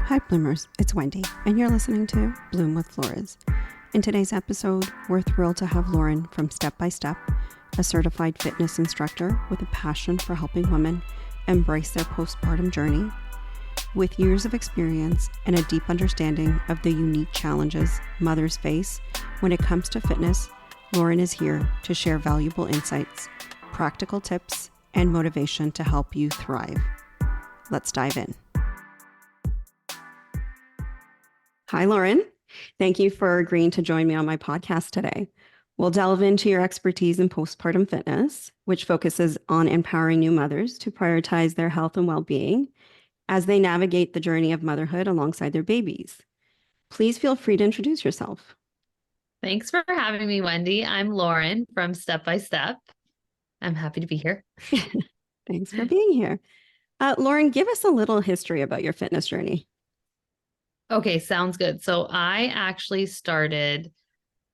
Hi Bloomers, it's Wendy, and you're listening to Bloom with Flores. In today's episode, we're thrilled to have Lauren from Step by Step, a certified fitness instructor with a passion for helping women embrace their postpartum journey. With years of experience and a deep understanding of the unique challenges mothers face when it comes to fitness, Lauren is here to share valuable insights, practical tips, and motivation to help you thrive. Let's dive in. Hi, Lauren. Thank you for agreeing to join me on my podcast today. We'll delve into your expertise in postpartum fitness, which focuses on empowering new mothers to prioritize their health and well-being as they navigate the journey of motherhood alongside their babies. Please feel free to introduce yourself. Thanks for having me, Wendy. I'm Lauren from Step by Step. I'm happy to be here. Thanks for being here. Lauren, give us a little history about your fitness journey. Okay, sounds good. So I actually started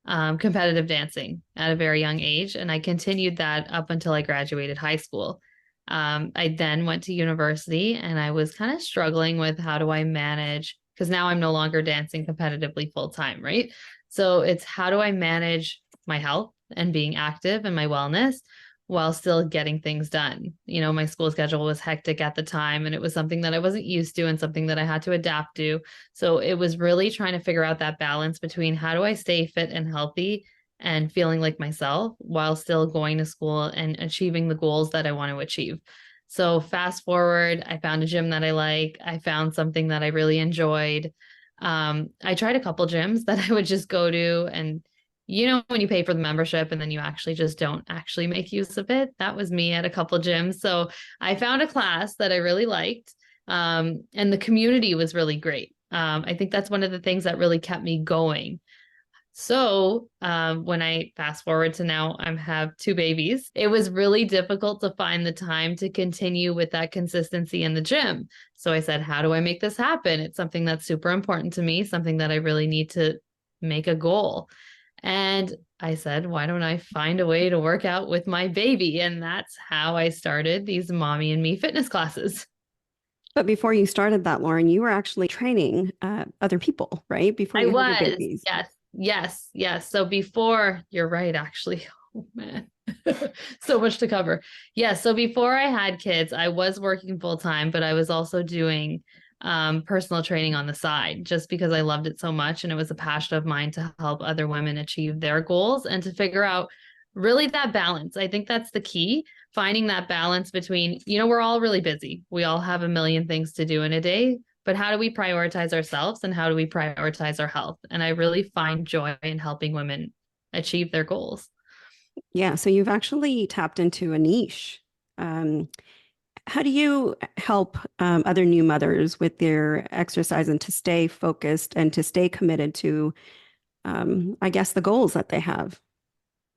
competitive dancing at a very young age, and I continued that up until I graduated high school. I then went to university, and I was kind of struggling with how do I manage, because now I'm no longer dancing competitively full time, right? So it's how do I manage my health and being active and my wellness while still getting things done. You know, my school schedule was hectic at the time, and it was something that I wasn't used to and something that I had to adapt to. So it was really trying to figure out that balance between how do I stay fit and healthy and feeling like myself while still going to school and achieving the goals that I want to achieve. So fast forward, I found a gym that I like. I found something that I really enjoyed. I tried a couple gyms that I would just go to, and you know, when you pay for the membership and then you actually just don't actually make use of it. That was me at a couple gyms. So I found a class that I really liked. And the community was really great. I think that's one of the things that really kept me going. So when I fast forward to now, I have 2 babies. It was really difficult to find the time to continue with that consistency in the gym. So I said, how do I make this happen? It's something that's super important to me, something that I really need to make a goal. And I said, why don't I find a way to work out with my baby? And that's how I started these Mommy and Me fitness classes. But before you started that, Lauren, you were actually training other people, right? Before you had your babies. Yes. So before, you're right, actually. Oh, man. So much to cover. Yeah. So before I had kids, I was working full time, but I was also doing personal training on the side just because I loved it so much. And it was a passion of mine to help other women achieve their goals and to figure out really that balance. I think that's the key, finding that balance between, you know, we're all really busy. We all have a million things to do in a day, but how do we prioritize ourselves and how do we prioritize our health? And I really find joy in helping women achieve their goals. Yeah. So you've actually tapped into a niche. How do you help other new mothers with their exercise and to stay focused and to stay committed to, I guess, the goals that they have?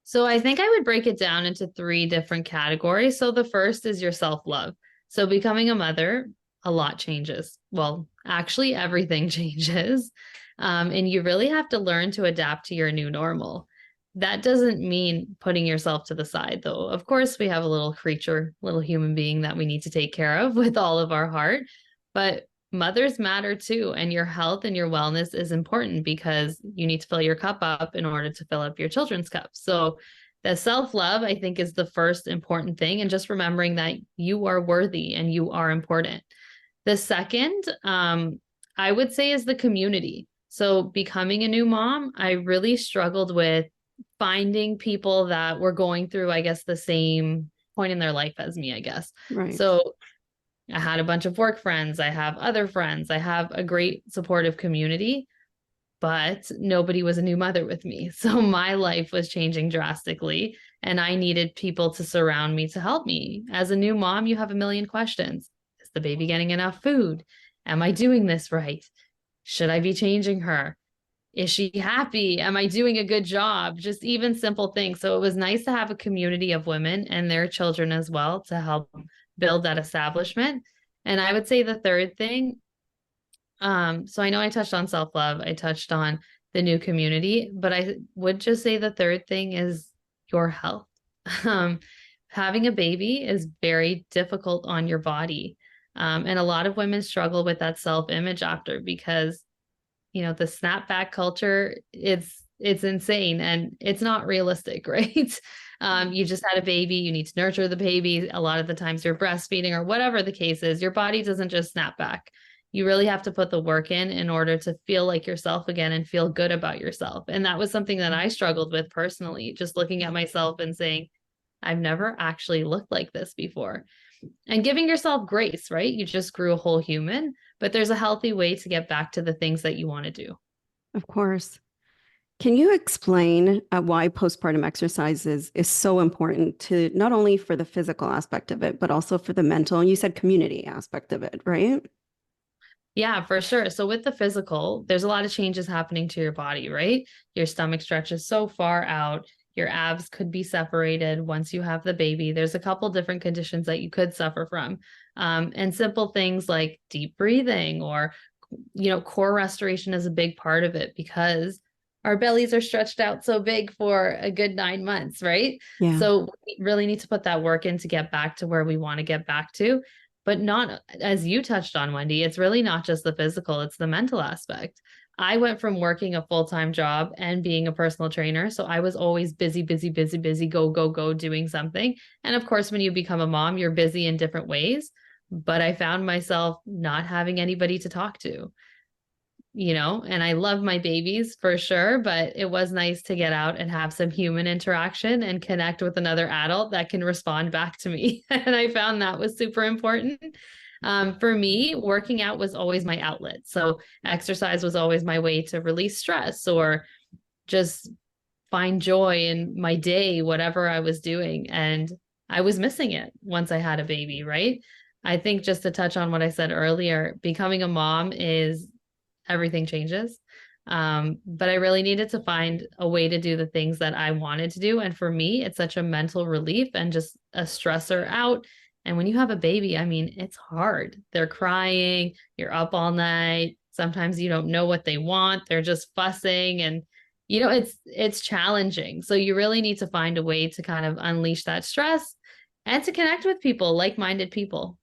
So I think I would break it down into 3 different categories. So the first is your self-love. So becoming a mother, a lot changes. Well, actually, everything changes. And you really have to learn to adapt to your new normal. That doesn't mean putting yourself to the side, though. Of course, we have a little creature, little human being that we need to take care of with all of our heart. But mothers matter too. And your health and your wellness is important because you need to fill your cup up in order to fill up your children's cup. So the self-love, I think, is the first important thing. And just remembering that you are worthy and you are important. The second, I would say, is the community. So becoming a new mom, I really struggled with finding people that were going through, I guess, the same point in their life as me, I guess. Right. So I had a bunch of work friends. I have other friends. I have a great supportive community, but nobody was a new mother with me. So my life was changing drastically, and I needed people to surround me to help me. As a new mom, you have a million questions. Is the baby getting enough food? Am I doing this right? Should I be changing her? Is she happy? Am I doing a good job? Just even simple things. So it was nice to have a community of women and their children as well to help build that establishment. And I would say the third thing, so I know I touched on self-love, I touched on the new community, but I would just say the third thing is your health. Having a baby is very difficult on your body. And a lot of women struggle with that self-image after because, the snapback culture, it's insane and it's not realistic, right? You just had a baby, you need to nurture the baby. A lot of the times you're breastfeeding or whatever the case is, your body doesn't just snap back. You really have to put the work in order to feel like yourself again and feel good about yourself. And that was something that I struggled with personally, just looking at myself and saying, I've never actually looked like this before. And giving yourself grace, right? You just grew a whole human, but there's a healthy way to get back to the things that you want to do. Of course. Can you explain why postpartum exercises is so important to not only for the physical aspect of it, but also for the mental, and you said community aspect of it, right? Yeah, for sure. So with the physical, there's a lot of changes happening to your body, right? Your stomach stretches so far out. Your abs could be separated once you have the baby. There's a couple different conditions that you could suffer from. And simple things like deep breathing or, core restoration is a big part of it because our bellies are stretched out so big for a good 9 months, right? Yeah. So we really need to put that work in to get back to where we want to get back to. But not, as you touched on, Wendy, it's really not just the physical, it's the mental aspect. I went from working a full-time job and being a personal trainer. So I was always busy, busy, busy, busy, go, go, go, doing something. And of course, when you become a mom, you're busy in different ways. But I found myself not having anybody to talk to, and I love my babies for sure, but it was nice to get out and have some human interaction and connect with another adult that can respond back to me. And I found that was super important. For me, working out was always my outlet. So exercise was always my way to release stress or just find joy in my day, whatever I was doing. And I was missing it once I had a baby, right? I think just to touch on what I said earlier, becoming a mom is everything changes. But I really needed to find a way to do the things that I wanted to do. And for me, it's such a mental relief and just a stressor out. And when you have a baby, I mean, it's hard. They're crying, you're up all night. Sometimes you don't know what they want. They're just fussing and it's challenging. So you really need to find a way to kind of unleash that stress and to connect with people, like-minded people.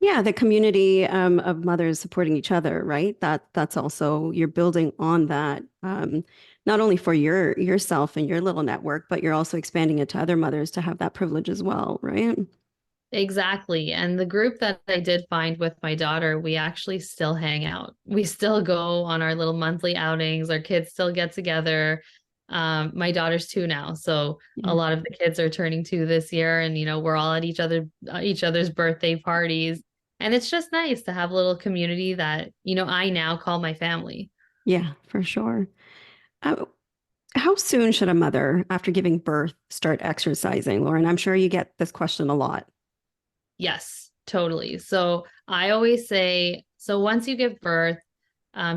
Yeah, the community of mothers supporting each other, right? That's also you're building on that, not only for yourself and your little network, but you're also expanding it to other mothers to have that privilege as well, right? Exactly. And the group that I did find with my daughter, we actually still hang out. We still go on our little monthly outings. Our kids still get together. My daughter's 2 now, so Yeah. a lot of the kids are turning 2 this year, and we're all at each other's birthday parties, and it's just nice to have a little community that I now call my family. Yeah, for sure. Uh, how soon should a mother, after giving birth, start exercising, Lauren? I'm sure you get this question a lot. Yes, totally. So I always say, so once you give birth,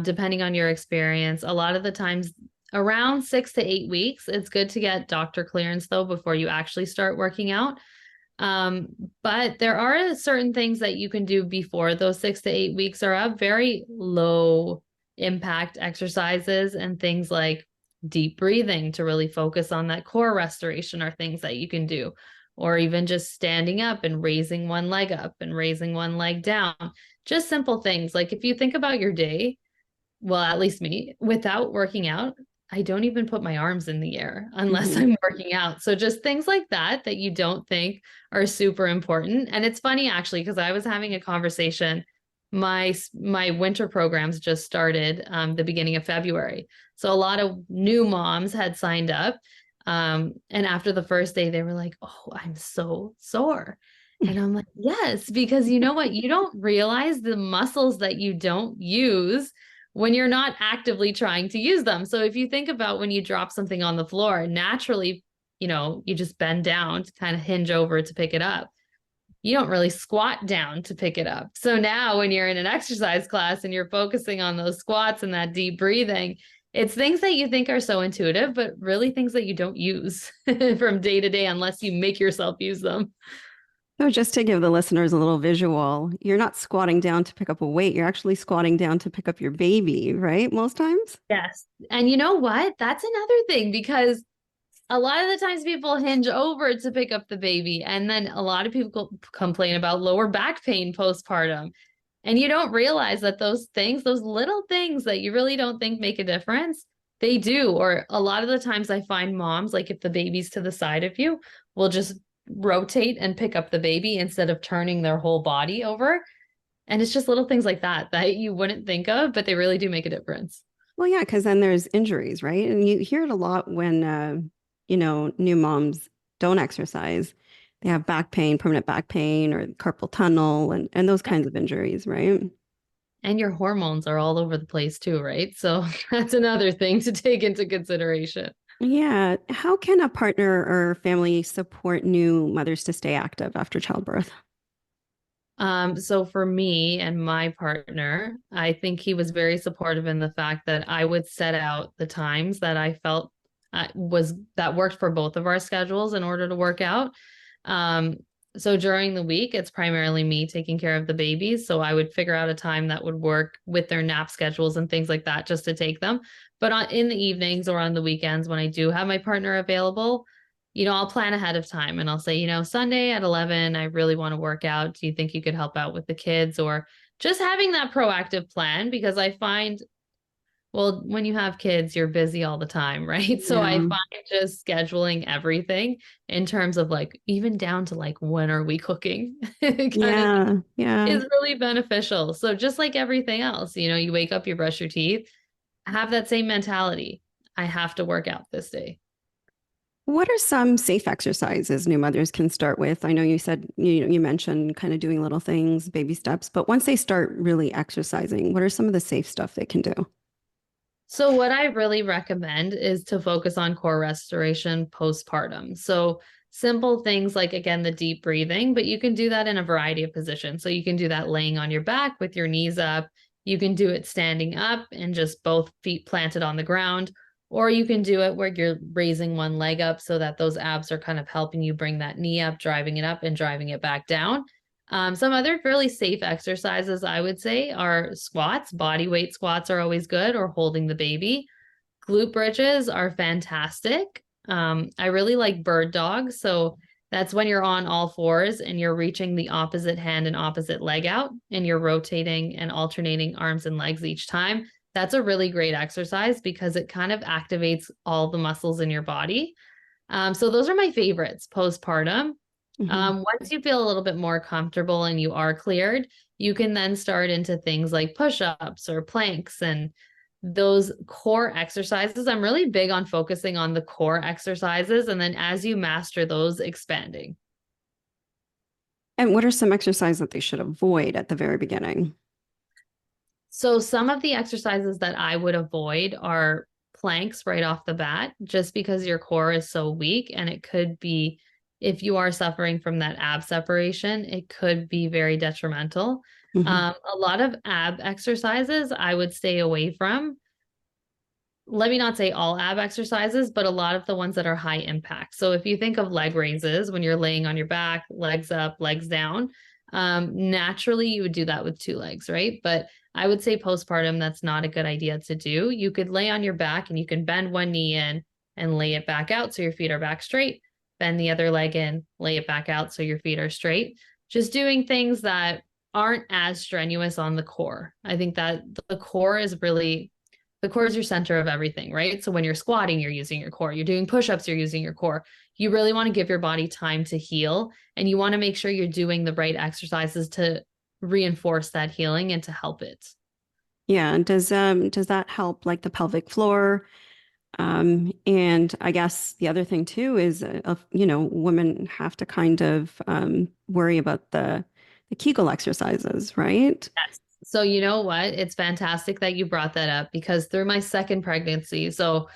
depending on your experience, a lot of the times around 6 to 8 weeks, it's good to get doctor clearance though before you actually start working out. But there are certain things that you can do before those 6 to 8 weeks are up, very low impact exercises and things like deep breathing to really focus on that core restoration are things that you can do, or even just standing up and raising one leg up and raising one leg down. Just simple things. Like if you think about your day, well, at least me, without working out, I don't even put my arms in the air unless Mhm. I'm working out. So just things like that you don't think are super important. And it's funny actually, because I was having a conversation. My winter programs just started the beginning of February. So a lot of new moms had signed up. And after the first day, they were like, "Oh, I'm so sore." And I'm like, yes, because you know what? You don't realize the muscles that you don't use when you're not actively trying to use them. So if you think about when you drop something on the floor, naturally, you just bend down to kind of hinge over to pick it up. You don't really squat down to pick it up. So now when you're in an exercise class and you're focusing on those squats and that deep breathing, it's things that you think are so intuitive, but really things that you don't use from day to day unless you make yourself use them. So just to give the listeners a little visual, you're not squatting down to pick up a weight. You're actually squatting down to pick up your baby, right? Most times. Yes. And you know what? That's another thing because a lot of the times people hinge over to pick up the baby. And then a lot of people complain about lower back pain postpartum. And you don't realize that those things, those little things that you really don't think make a difference, they do. Or a lot of the times I find moms, like if the baby's to the side of you, will just rotate and pick up the baby instead of turning their whole body over. And it's just little things like that that you wouldn't think of, but they really do make a difference. Well, yeah, because then there's injuries, right? And you hear it a lot when, new moms don't exercise. They have back pain, permanent back pain, or carpal tunnel, and those kinds of injuries, right? And your hormones are all over the place too, right? So that's another thing to take into consideration. Yeah. How can a partner or family support new mothers to stay active after childbirth? So for me and my partner, I think he was very supportive in the fact that I would set out the times that I felt was that worked for both of our schedules in order to work out. Um, so during the week, it's primarily me taking care of the babies. So I would figure out a time that would work with their nap schedules and things like that just to take them. But in the evenings or on the weekends, when I do have my partner available, I'll plan ahead of time and I'll say, Sunday at 11, I really want to work out. Do you think you could help out with the kids? Or just having that proactive plan, because I find, well, when you have kids, you're busy all the time, right? So I Yeah. find just scheduling everything in terms of like, even down to like, when are we cooking? kind of Yeah. Yeah. is really beneficial. So just like everything else, you wake up, you brush your teeth, have that same mentality. I have to work out this day. What are some safe exercises new mothers can start with? I know you said you mentioned kind of doing little things, baby steps, but once they start really exercising, what are some of the safe stuff they can do? So what I really recommend is to focus on core restoration postpartum. So simple things like, again, the deep breathing, but you can do that in a variety of positions. So you can do that laying on your back with your knees up. You can do it standing up and just both feet planted on the ground, or you can do it where you're raising one leg up so that those abs are kind of helping you bring that knee up, driving it up and driving it back down. Some other really safe exercises I would say are squats. Body weight squats are always good, or holding the baby. Glute bridges are fantastic. I really like bird dogs. So that's when you're on all fours and you're reaching the opposite hand and opposite leg out, and you're rotating and alternating arms and legs each time. That's a really great exercise because it kind of activates all the muscles in your body. So those are my favorites postpartum. Mhm. Once you feel a little bit more comfortable and you are cleared, you can then start into things like push-ups or planks and those core exercises. I'm really big on focusing on the core exercises. And then as you master those, expanding. And what are some exercises that they should avoid at the very beginning? So some of the exercises that I would avoid are planks right off the bat, just because your core is so weak. And it could be, if you are suffering from that ab separation, it could be very detrimental. Mhm. A lot of ab exercises I would stay away from. Let me not say all ab exercises, but a lot of the ones that are high impact. So if you think of leg raises, when you're laying on your back, legs up, legs down, naturally you would do that with two legs, right? But I would say postpartum, that's not a good idea to do. You could lay on your back and you can bend one knee in and lay it back out so your feet are back straight. Bend the other leg in, lay it back out so your feet are straight. Just doing things that aren't as strenuous on the core. I think that the core is your center of everything, right? So when you're squatting, you're using your core. You're doing push-ups, you're using your core. You really want to give your body time to heal, and you want to make sure you're doing the right exercises to reinforce that healing and to help it. Yeah, and does that help like the pelvic floor? And I guess the other thing too is, women have to kind of worry about the Kegel exercises, right? Yes. So you know what? It's fantastic that you brought that up, because through my second pregnancy, so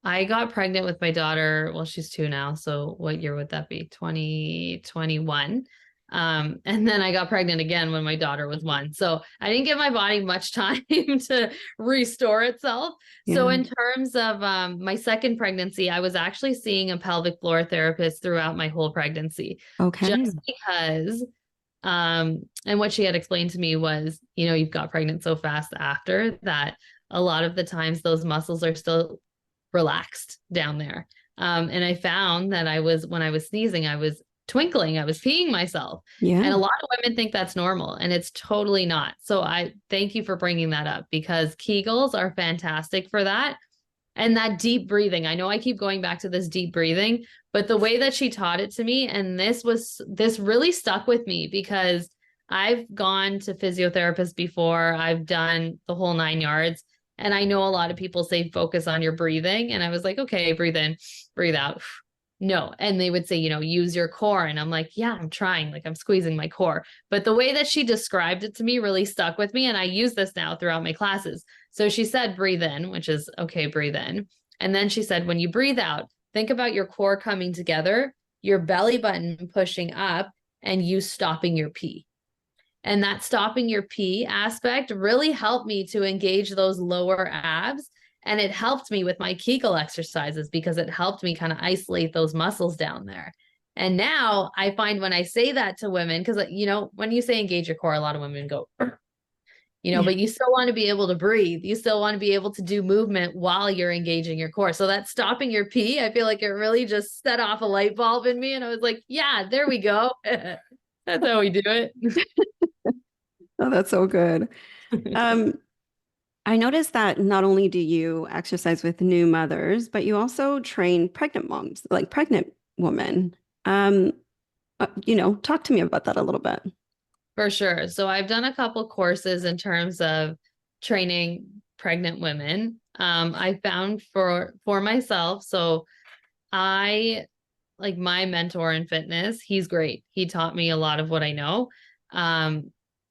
I got pregnant with my daughter. Well, she's two now. So what year would that be? 2021. And then I got pregnant again when my daughter was one. So I didn't give my body much time to restore itself. So Yeah. in terms of my second pregnancy, I was actually seeing a pelvic floor therapist throughout my whole pregnancy, Okay. just because and what she had explained to me was, you've got pregnant so fast after that, a lot of the times those muscles are still relaxed down there. And I found that when I was sneezing, I was twinkling, I was peeing myself. And Yeah. a lot of women think that's normal, and it's totally not. So I thank you for bringing that up, because Kegels are fantastic for that. And that deep breathing. I know I keep going back to this deep breathing, but the way that she taught it to me, and this really stuck with me, because I've gone to physiotherapists before, I've done the whole 9 yards. And I know a lot of people say focus on your breathing. And I was like, okay, breathe in, breathe out. No. And they would say, use your core. And I'm like, yeah, I'm trying, like I'm squeezing my core. But the way that she described it to me really stuck with me. And I use this now throughout my classes. So she said, breathe in, which is okay, breathe in. And then she said, when you breathe out, think about your core coming together, your belly button pushing up, and you stopping your pee. And that stopping your pee aspect really helped me to engage those lower abs. And it helped me with my Kegel exercises, because it helped me kind of isolate those muscles down there. And now I find when I say that to women, because, when you say engage your core, a lot of women go, Yeah. but you still want to be able to breathe. You still want to be able to do movement while you're engaging your core. So that stopping your pee, I feel like it really just set off a light bulb in me. And I was like, yeah, there we go. That's how we do it. Oh, that's so good. Um, I noticed that not only do you exercise with new mothers, but you also train pregnant moms, like pregnant women. Um, talk to me about that a little bit. For sure. So I've done a couple courses in terms of training pregnant women. I found for myself. So I like my mentor in fitness. He's great. He taught me a lot of what I know.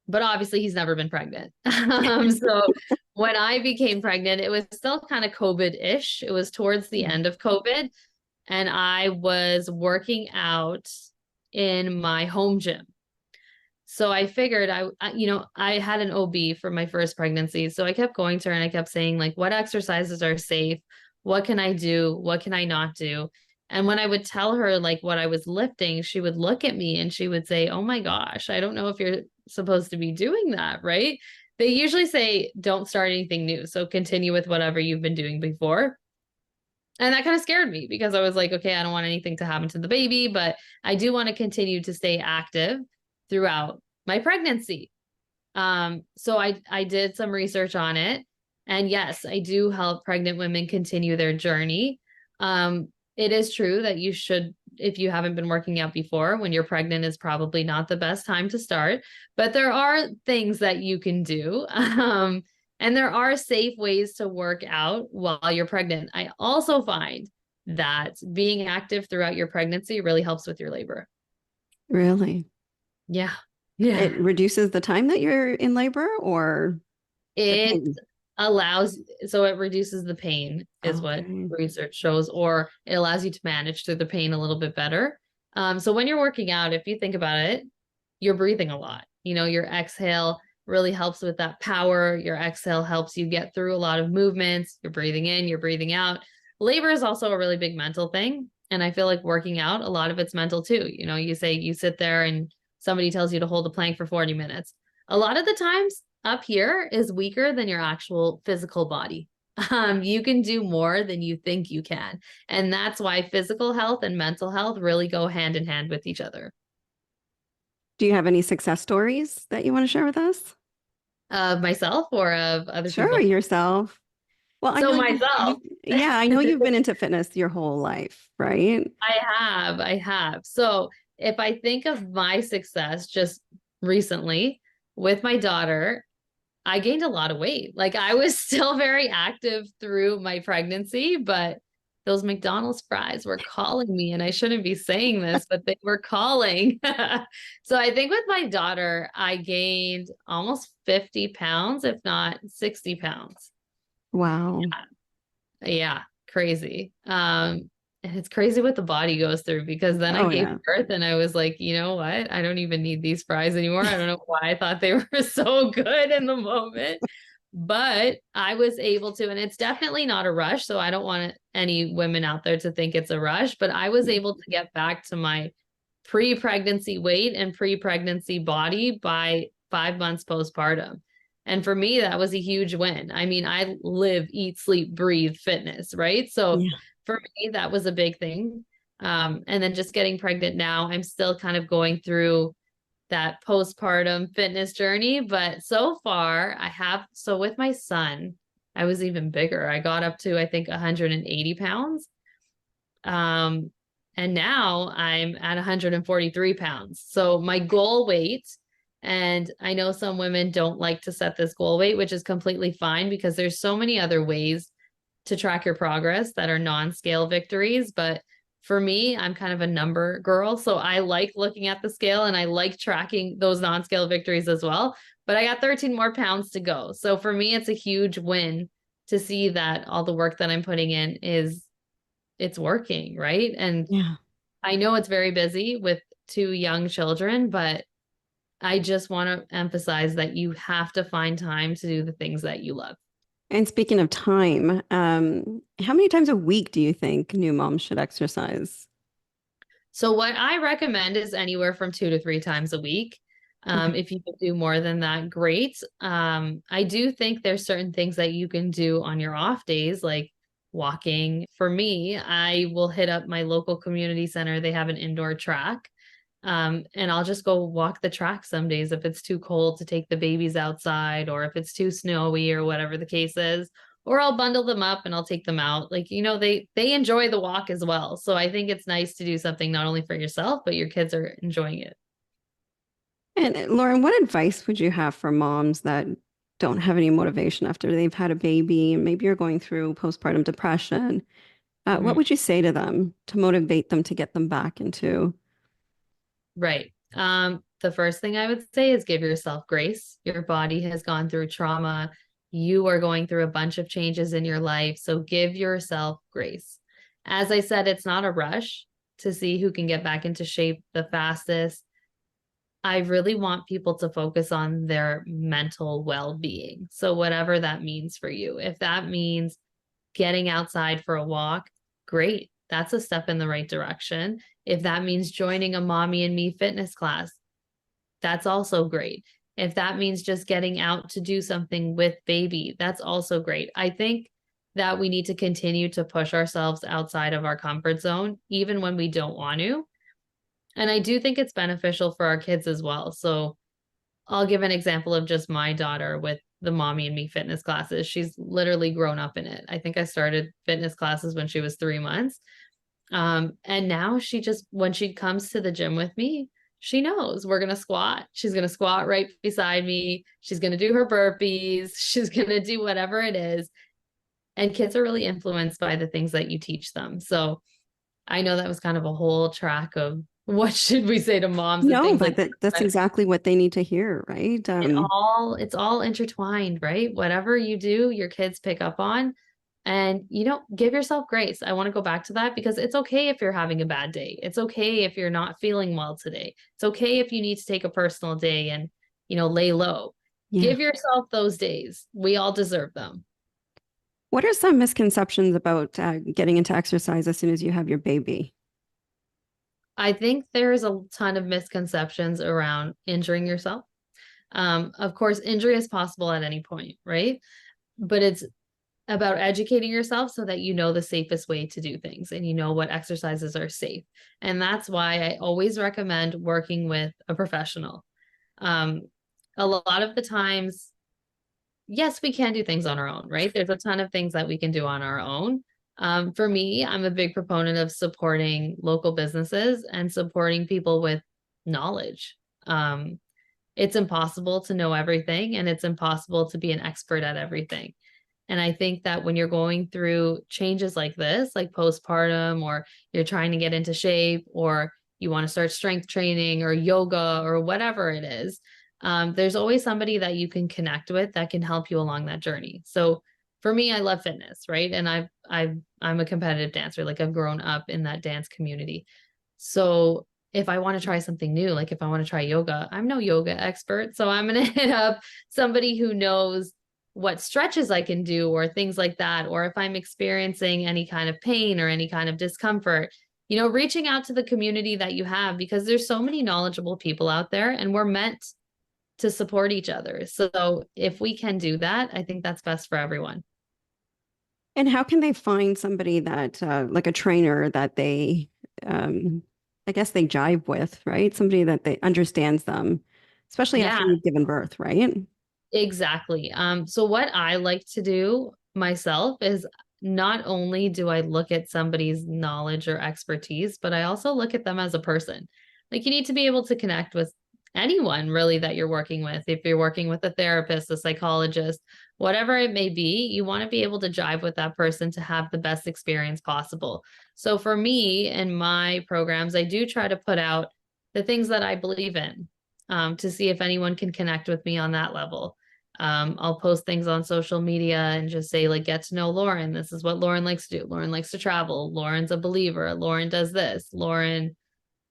But obviously he's never been pregnant. So when I became pregnant, it was still kind of COVID-ish. It was towards the end of COVID, and I was working out in my home gym. So I figured I had an OB for my first pregnancy. So I kept going to her and I kept saying, like, what exercises are safe? What can I do? What can I not do? And when I would tell her like what I was lifting, she would look at me and she would say, oh my gosh, I don't know if you're supposed to be doing that, right? They usually say, don't start anything new. So continue with whatever you've been doing before. And that kind of scared me, because I was like, okay, I don't want anything to happen to the baby, but I do want to continue to stay active throughout my pregnancy. So I did some research on it. And yes, I do help pregnant women continue their journey. It is true that you should, if you haven't been working out before, when you're pregnant is probably not the best time to start, but there are things that you can do. And there are safe ways to work out while you're pregnant. I also find that being active throughout your pregnancy really helps with your labor. Really? Yeah. Yeah. It reduces the time that you're in labor, or the It pain? so it reduces the pain, is what Okay. research shows, or it allows you to manage through the pain a little bit better. So when you're working out, if you think about it, you're breathing a lot. Your exhale really helps with that power. Your exhale helps you get through a lot of movements. You're breathing in, you're breathing out. Labor is also a really big mental thing. And I feel like working out, a lot of it's mental too. You say you sit there and somebody tells you to hold a plank for 40 minutes. A lot of the times up here is weaker than your actual physical body. You can do more than you think you can. And that's why physical health and mental health really go hand in hand with each other. Do you have any success stories that you want to share with us? Of myself or of other Sure, people? yourself. Well, I So know myself. yeah, I know you've been into fitness your whole life, right? I have. So if I think of my success just recently with my daughter, I gained a lot of weight. Like I was still very active through my pregnancy, but those McDonald's fries were calling me, and I shouldn't be saying this, but they were calling. So I think with my daughter, I gained almost 50 pounds, if not 60 pounds. Wow. Yeah, crazy. And it's crazy what the body goes through, because then I Oh, gave yeah. birth and I was like, you know what? I don't even need these fries anymore. I don't know why I thought they were so good in the moment, but I was able to, and it's definitely not a rush. So I don't want any women out there to think it's a rush, but I was able to get back to my pre-pregnancy weight and pre-pregnancy body by 5 months postpartum. And for me, that was a huge win. I mean, I live, eat, sleep, breathe fitness, right? So Yeah. for me, that was a big thing. And then just getting pregnant now, I'm still kind of going through that postpartum fitness journey. But so far, so with my son, I was even bigger. I got up to, I think, 180 pounds. Um, and now I'm at 143 pounds. So my goal weight, and I know some women don't like to set this goal weight, which is completely fine because there's so many other ways to track your progress that are non-scale victories. But for me, I'm kind of a number girl. So I like looking at the scale and I like tracking those non-scale victories as well. But I got 13 more pounds to go. So for me, it's a huge win to see that all the work that I'm putting in it's working, right? And Yeah. I know it's very busy with two young children, but I just want to emphasize that you have to find time to do the things that you love. And speaking of time, how many times a week do you think new moms should exercise? So what I recommend is anywhere from 2 to 3 times a week. Okay. If you can do more than that, great. I do think there's certain things that you can do on your off days, like walking. For me, I will hit up my local community center. They have an indoor track. And I'll just go walk the track some days if it's too cold to take the babies outside, or if it's too snowy or whatever the case is. Or I'll bundle them up and I'll take them out. Like, they enjoy the walk as well. So I think it's nice to do something not only for yourself, but your kids are enjoying it. And Lauren, what advice would you have for moms that don't have any motivation after they've had a baby and maybe you're going through postpartum depression? What Mhm. would you say to them to motivate them to get them back into? Right. The first thing I would say is give yourself grace. Your body has gone through trauma. You are going through a bunch of changes in your life. So give yourself grace. As I said, it's not a rush to see who can get back into shape the fastest. I really want people to focus on their mental well-being. So whatever that means for you. If that means getting outside for a walk, great. That's a step in the right direction. If that means joining a mommy and me fitness class, that's also great. If that means just getting out to do something with baby, that's also great. I think that we need to continue to push ourselves outside of our comfort zone, even when we don't want to. And I do think it's beneficial for our kids as well. So I'll give an example of just my daughter with the mommy and me fitness classes. She's literally grown up in it. I think I started fitness classes when she was 3 months. And now when she comes to the gym with me, she knows we're going to squat. She's going to squat right beside me. She's going to do her burpees. She's going to do whatever it is. And kids are really influenced by the things that you teach them. So I know that was kind of a whole track of what should we say to moms and No, things but like that. that's But exactly what they need to hear, right? it's all intertwined, right? Whatever you do, your kids pick up on. And give yourself grace. I want to go back to that because it's okay if you're having a bad day. It's okay if you're not feeling well today. It's okay if you need to take a personal day and lay low. Yeah. Give yourself those days. We all deserve them. What are some misconceptions about getting into exercise as soon as you have your baby? I think there's a ton of misconceptions around injuring yourself. Of course, injury is possible at any point, right? But it's about educating yourself so that you know the safest way to do things and you know what exercises are safe. And that's why I always recommend working with a professional. Um, a lot of the times, yes, we can do things on our own, right? There's a ton of things that we can do on our own. For me, I'm a big proponent of supporting local businesses and supporting people with knowledge. It's impossible to know everything and it's impossible to be an expert at everything. And I think that when you're going through changes like this, like postpartum, or you're trying to get into shape, or you want to start strength training or yoga or whatever it is, there's always somebody that you can connect with that can help you along that journey. So for me, I love fitness, right? And I'm a competitive dancer. Like I've grown up in that dance community. So if I want to try something new, like if I want to try yoga, I'm no yoga expert. So I'm going to hit up somebody who knows what stretches I can do or things like that. Or if I'm experiencing any kind of pain or any kind of discomfort, reaching out to the community that you have because there's so many knowledgeable people out there and we're meant to support each other. So if we can do that, I think that's best for everyone. And how can they find somebody that, like a trainer that they, um, I guess they jive with, right? Somebody that they understands them, especially after Yeah, you've given birth, right? exactly. So what I like to do myself is not only do I look at somebody's knowledge or expertise, but I also look at them as a person. Like you need to be able to connect with anyone really that you're working with. If you're working with a therapist, a psychologist, whatever it may be, you want to be able to jive with that person to have the best experience possible. So for me and my programs, I do try to put out the things that I believe in, to see if anyone can connect with me on that level. I'll post things on social media and just say, like, get to know Lauren. This is what Lauren likes to do. Lauren likes to travel. Lauren's a believer. Lauren does this. Lauren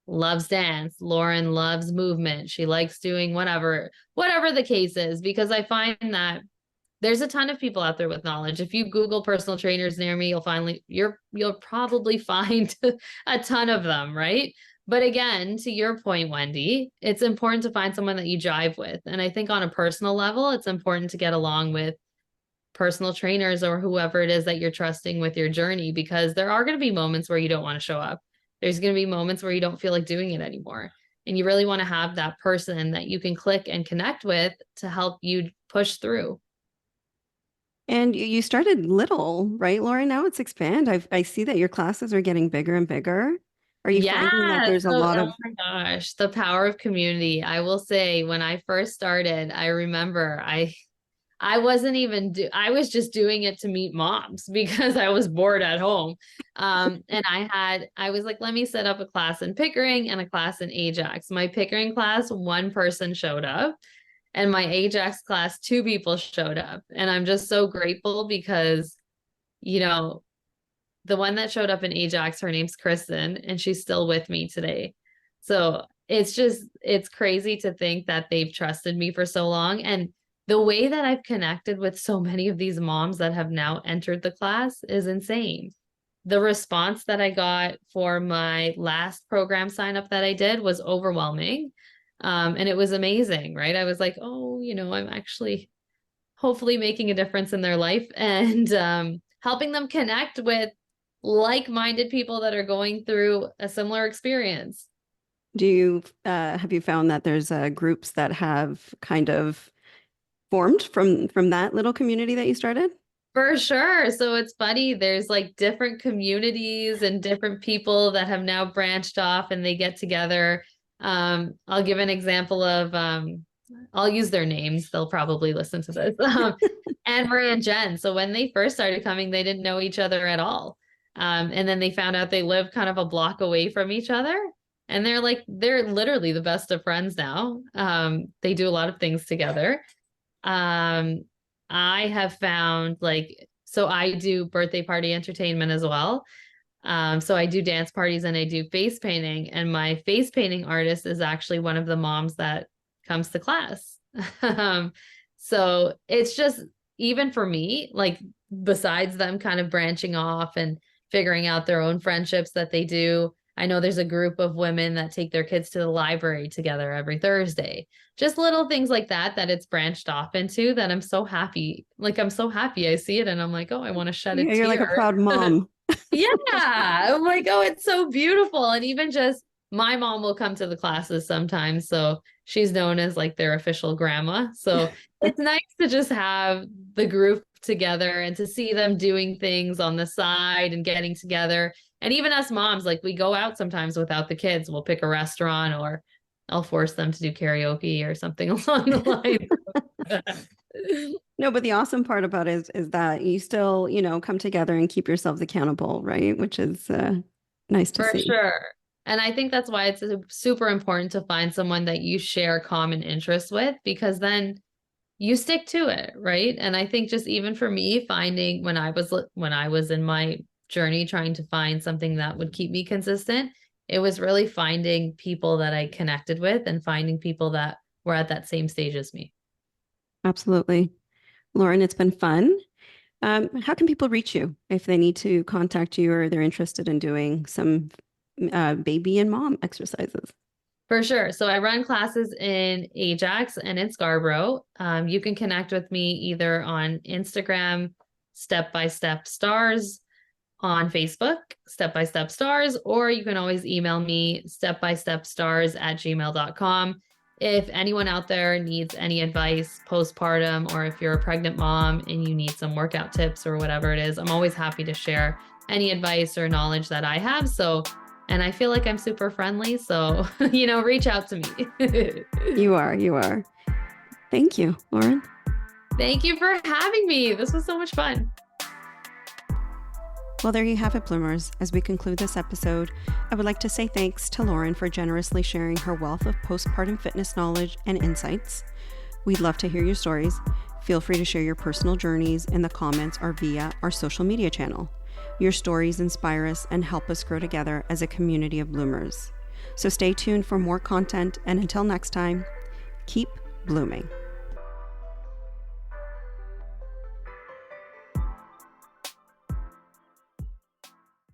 loves dance. Lauren loves movement. She likes doing whatever the case is, because I find that there's a ton of people out there with knowledge. If you Google personal trainers near me, you'll probably find a ton of them, right? But again, to your point, Wendy, it's important to find someone that you jive with. And I think on a personal level, it's important to get along with personal trainers or whoever it is that you're trusting with your journey, because there are going to be moments where you don't want to show up. There's going to be moments where you don't feel like doing it anymore. And you really want to have that person that you can click and connect with to help you push through. And you started little, right, Lauren? Now it's expand. I see that your classes are getting bigger and bigger. Are you finding that Yeah. there's a So, lot oh of, my gosh, the power of community. I will say when I first started, I remember I wasn't even I was just doing it to meet moms because I was bored at home. And I was like, let me set up a class in Pickering and a class in Ajax. My Pickering class, one person showed up, and my Ajax class, two people showed up. And I'm just so grateful because, you know, the one that showed up in Ajax, her name's Kristen, and she's still with me today. So it's crazy to think that they've trusted me for so long. And the way that I've connected with so many of these moms that have now entered the class is insane. The response that I got for my last program sign up that I did was overwhelming. And it was amazing, right? I was like, oh, I'm actually hopefully making a difference in their life and helping them connect with like-minded people that are going through a similar experience. do you, have you found that there's groups that have kind of formed from that little community that you started? For sure. So it's funny. There's like different communities and different people that have now branched off and they get together. I'll give an example of I'll use their names. They'll probably listen to this. Anne Marie and Jen. So when they first started coming, they didn't know each other at all. And then they found out they live kind of a block away from each other. And they're literally the best of friends now. They do a lot of things together. Um, I have found so I do birthday party entertainment as well. So I do dance parties and I do face painting, and my face painting artist is actually one of the moms that comes to class. um, so it's just, even for me, like besides them kind of branching off and figuring out their own friendships that they do, I know there's a group of women that take their kids to the library together every Thursday. Just little things like that it's branched off into, that I'm so happy. Like I'm so happy I see it and I'm like, oh, I want to shed a Yeah, you're like a tear. proud mom. Yeah. I'm like, oh, it's so beautiful. And even just my mom will come to the classes sometimes. So she's known as like their official grandma. So it's nice to just have the group together and to see them doing things on the side and getting together. And even us moms, like we go out sometimes without the kids. We'll pick a restaurant, or I'll force them to do karaoke or something along the lines. No, but the awesome part about it is that you still, come together and keep yourselves accountable, right? Which is nice to For see. sure. And I think that's why it's super important to find someone that you share common interests with, because then you stick to it, right? And I think just even for me, finding when I was in my journey trying to find something that would keep me consistent, it was really finding people that I connected with and finding people that were at that same stage as me. Absolutely. Lauren, it's been fun. How can people reach you if they need to contact you or they're interested in doing some baby and mom exercises? For sure. So I run classes in Ajax and in Scarborough. You can connect with me either on Instagram. Step by Step Stars on Facebook, Step by Step Stars, or you can always email me stepbystepstars@gmail.com. If anyone out there needs any advice postpartum, or if you're a pregnant mom and you need some workout tips or whatever it is, I'm always happy to share any advice or knowledge that I have. And I feel like I'm super friendly. So, reach out to me. You are. Thank you, Lauren. Thank you for having me. This was so much fun. Well, there you have it, Bloomers. As we conclude this episode, I would like to say thanks to Lauren for generously sharing her wealth of postpartum fitness knowledge and insights. We'd love to hear your stories. Feel free to share your personal journeys in the comments or via our social media channel. Your stories inspire us and help us grow together as a community of bloomers. So stay tuned for more content, and until next time, keep blooming.